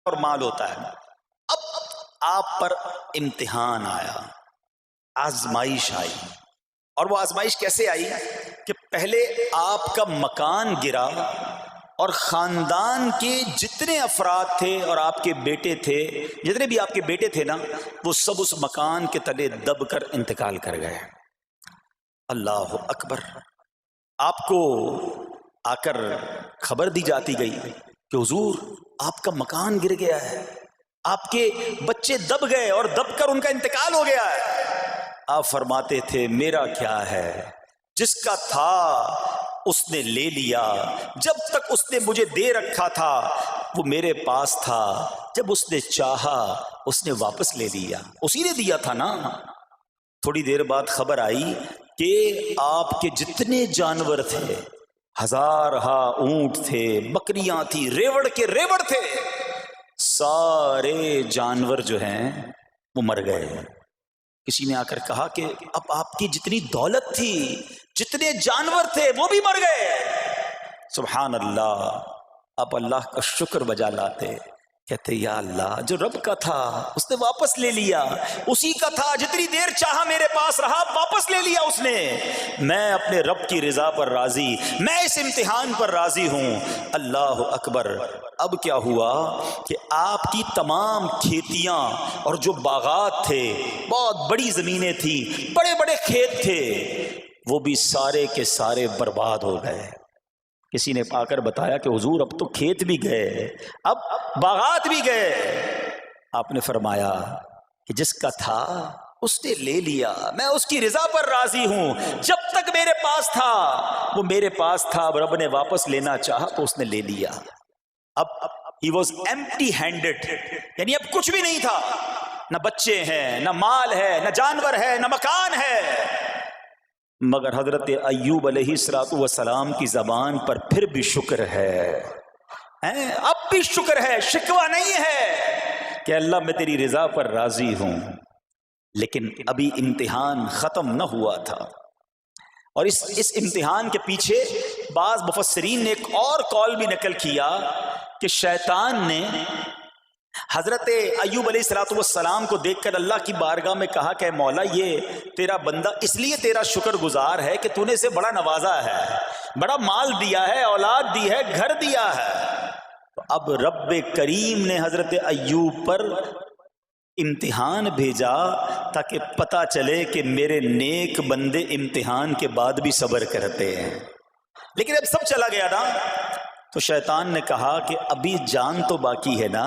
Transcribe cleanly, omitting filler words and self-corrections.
اور مال ہوتا ہے. اب آپ پر امتحان آیا، آزمائش آئی. اور وہ آزمائش کیسے آئی کہ پہلے آپ کا مکان گرا اور خاندان کے جتنے افراد تھے اور آپ کے بیٹے تھے، جتنے بھی آپ کے بیٹے تھے نا، وہ سب اس مکان کے تلے دب کر انتقال کر گئے. اللہ اکبر. آپ کو آ کر خبر دی جاتی گئی کہ حضور آپ کا مکان گر گیا ہے، آپ کے بچے دب گئے اور دب کر ان کا انتقال ہو گیا ہے. آپ فرماتے تھے میرا کیا ہے، جس کا تھا اس نے لے لیا. جب تک اس نے مجھے دے رکھا تھا وہ میرے پاس تھا، جب اس نے چاہا اس نے واپس لے لیا. اسی نے دیا تھا نا. تھوڑی دیر بعد خبر آئی کہ آپ کے جتنے جانور تھے، ہزارہا اونٹ تھے، بکریاں تھی، ریوڑ کے ریوڑ تھے، سارے جانور جو ہیں وہ مر گئے. کسی نے آ کر کہا کہ اب آپ کی جتنی دولت تھی، جتنے جانور تھے، وہ بھی مر گئے. سبحان اللہ. آپ اللہ کا شکر بجا لاتے، کہتے یا اللہ جو رب کا تھا اس نے واپس لے لیا، اسی کا تھا، جتنی دیر چاہا میرے پاس رہا، واپس لے لیا اس نے. میں اپنے رب کی رضا پر راضی، میں اس امتحان پر راضی ہوں. اللہ اکبر. اب کیا ہوا کہ آپ کی تمام کھیتیاں اور جو باغات تھے، بہت بڑی زمینیں تھیں، بڑے بڑے کھیت تھے، وہ بھی سارے کے سارے برباد ہو گئے. کسی نے آ کر بتایا کہ حضور اب تو کھیت بھی گئے، اب باغات بھی گئے. آپ نے فرمایا کہ جس کا تھا اس نے لے لیا، میں اس کی رضا پر راضی ہوں. جب تک میرے پاس تھا وہ میرے پاس تھا، اب رب نے واپس لینا چاہا تو اس نے لے لیا. اب he was empty handed، یعنی اب کچھ بھی نہیں تھا، نہ بچے ہیں، نہ مال ہے، نہ جانور ہے، نہ مکان ہے. مگر حضرت ایوب علیہ السلام کی زبان پر پھر بھی شکر ہے، اب بھی شکر ہے، شکوہ نہیں ہے کہ اللہ میں تیری رضا پر راضی ہوں. لیکن ابھی امتحان ختم نہ ہوا تھا. اور اس امتحان کے پیچھے بعض مفسرین نے ایک اور قول بھی نقل کیا کہ شیطان نے حضرت ایوب علیہ السلام کو دیکھ کر اللہ کی بارگاہ میں کہا کہ مولا یہ تیرا بندہ اس لیے تیرا شکر گزار ہے کہ تو نے اسے بڑا نوازا ہے، بڑا مال دیا ہے، اولاد دی ہے، گھر دیا ہے. اب رب کریم نے حضرت ایوب پر امتحان بھیجا تاکہ پتہ چلے کہ میرے نیک بندے امتحان کے بعد بھی صبر کرتے ہیں. لیکن اب سب چلا گیا نا، تو شیطان نے کہا کہ ابھی جان تو باقی ہے نا،